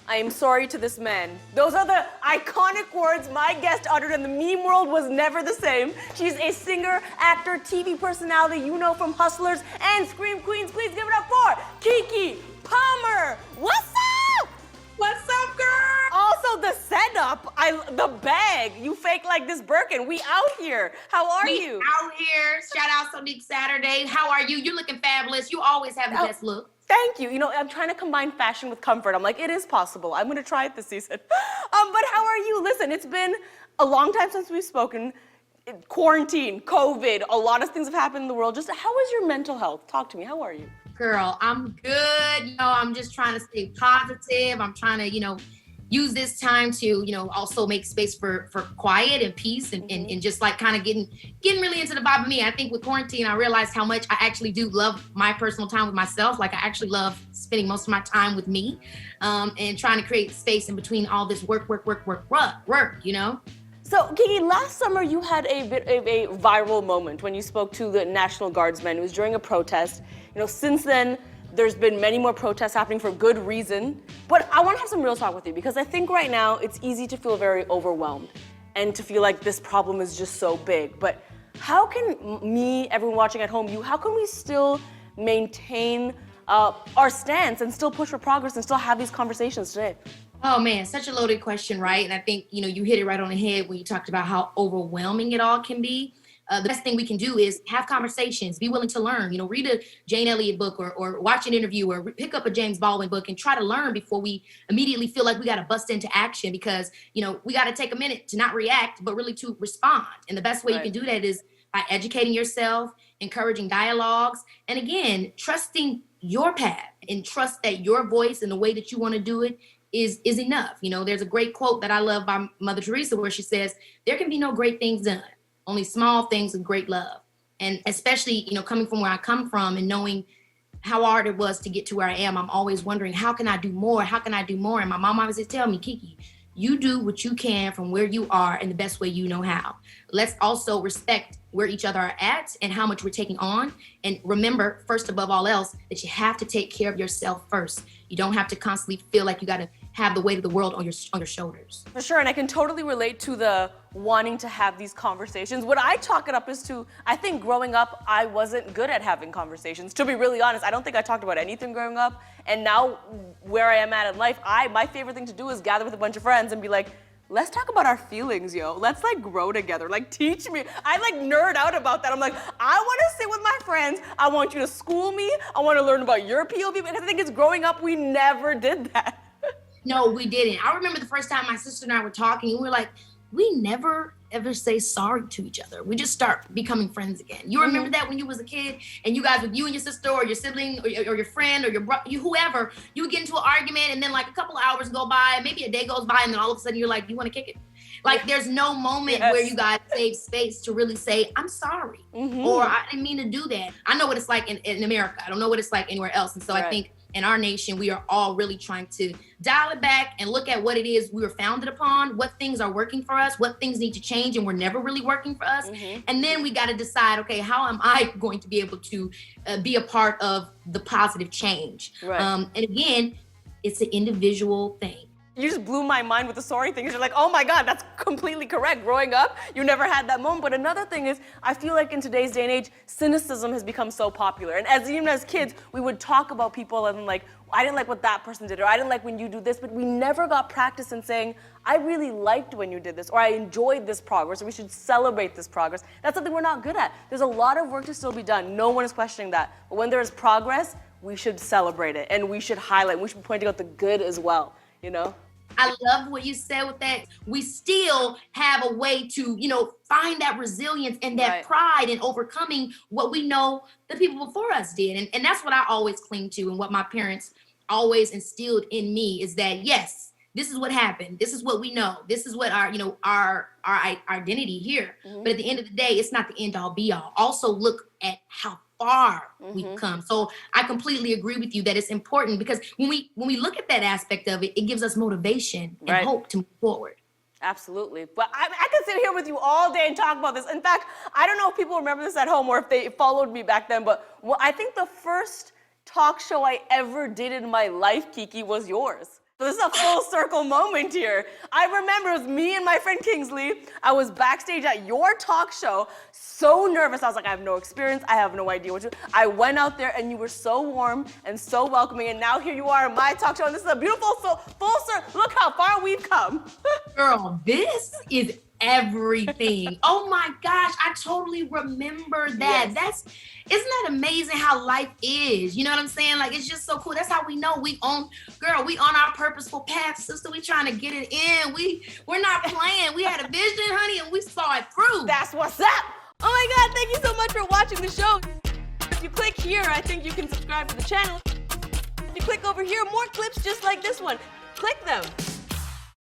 I am sorry to this man. Those are the iconic words my guest uttered, and the meme world was never the same. She's a singer, actor, TV personality you know from Hustlers and Scream Queens. Please give it up for Keke Palmer. What's up? What's up, girl? Also, the setup, the bag. You fake like this Birkin. We out here. How are you? Out here. Shout out Sonique Saturday. How are you? You're looking fabulous. You always have the best look. Thank you. You know, I'm trying to combine fashion with comfort. I'm like, it is possible. I'm gonna try it this season. But how are you? Listen, it's been a long time since we've spoken. Quarantine, COVID, a lot of things have happened in the world. Just how is your mental health? Talk to me. How are you? Girl, I'm good. I'm just trying to stay positive. I'm trying to, use this time to, also make space for quiet and peace and just like kind of getting really into the vibe of me. I think with quarantine, I realized how much I actually do love my personal time with myself. Like I actually love spending most of my time with me and trying to create space in between all this work, So, Keke, last summer you had a bit of a viral moment when you spoke to the National Guardsmen. It was during a protest. Since then, there's been many more protests happening for good reason. But I want to have some real talk with you because I think right now it's easy to feel very overwhelmed and to feel like this problem is just so big. But how can me, everyone watching at home, how can we still maintain our stance and still push for progress and still have these conversations today? Oh man, such a loaded question, right? And I think, you hit it right on the head when you talked about how overwhelming it all can be. The best thing we can do is have conversations, be willing to learn, read a Jane Elliott book or watch an interview or pick up a James Baldwin book and try to learn before we immediately feel like we got to bust into action because, we got to take a minute to not react, but really to respond. And the best way you can do that is by educating yourself, encouraging dialogues, and again, trusting your path and trust that your voice and the way that you want to do it is enough. There's a great quote that I love by Mother Teresa where she says, there can be no great things done, only small things with great love. And especially, coming from where I come from and knowing how hard it was to get to where I am, I'm always wondering, how can I do more? How can I do more? And my mom always would tell me, Keke, you do what you can from where you are in the best way you know how. Let's also respect where each other are at and how much we're taking on. And remember, first above all else, that you have to take care of yourself first. You don't have to constantly feel like you got to have the weight of the world on your shoulders. For sure, and I can totally relate to the wanting to have these conversations. What I chalk it up is to, I think growing up, I wasn't good at having conversations. To be really honest, I don't think I talked about anything growing up. And now, where I am at in life, my favorite thing to do is gather with a bunch of friends and be like, let's talk about our feelings, yo. Let's grow together. Teach me. I nerd out about that. I'm like, I want to sit with my friends. I want you to school me. I want to learn about your POV. Because I think it's growing up, we never did that. No, we didn't. I remember the first time my sister and I were talking, and we were like, we never ever say sorry to each other. We just start becoming friends again. You remember that when you was a kid and you guys with you and your sister or your sibling or your friend or your whoever, you would get into an argument and then a couple of hours go by, maybe a day goes by, and then all of a sudden you're like, you want to kick it? There's no moment where you guys save space to really say, I'm sorry, or I didn't mean to do that. I know what it's like in America. I don't know what it's like anywhere else. And so I think in our nation, we are all really trying to dial it back and look at what it is we were founded upon, what things are working for us, what things need to change and were never really working for us. And then we got to decide, okay, how am I going to be able to be a part of the positive change? And again, it's an individual thing. You just blew my mind with the sorry thing. You're like, oh my God, that's completely correct. Growing up, you never had that moment. But another thing is, I feel like in today's day and age, cynicism has become so popular. And even as kids, we would talk about people and I didn't like what that person did, or I didn't like when you do this, but we never got practice in saying, I really liked when you did this, or I enjoyed this progress, or we should celebrate this progress. That's something we're not good at. There's a lot of work to still be done. No one is questioning that. But when there is progress, we should celebrate it, and we should highlight, we should be pointing out the good as well, I love what you said with that. We still have a way to, find that resilience and that pride in overcoming what we know the people before us did. And that's what I always cling to, and what my parents always instilled in me is that, yes, this is what happened. This is what we know. This is what our identity here. But at the end of the day, it's not the end all be all. Also look at how far we've come. So I completely agree with you that it's important because when we look at that aspect of it, it gives us motivation and hope to move forward. Absolutely. But I could sit here with you all day and talk about this. In fact, I don't know if people remember this at home or if they followed me back then, but I think the first talk show I ever did in my life, Keke, was yours. So this is a full circle moment here. I remember it was me and my friend Kingsley. I was backstage at your talk show, so nervous. I was like, I have no experience. I have no idea what to do. I went out there and you were so warm and so welcoming. And now here you are in my talk show. And this is a beautiful full circle. Look how far we've come. Girl, this is everything. Oh my gosh, I totally remember that. Yes. Isn't that amazing how life is? You know what I'm saying? Like, it's just so cool. That's how we know we on our purposeful path, sister. We trying to get it in. We're not playing. We had a vision, honey, and we saw it through. That's what's up. Oh my God, thank you so much for watching the show. If you click here, I think you can subscribe to the channel. If you click over here, more clips just like this one. Click them.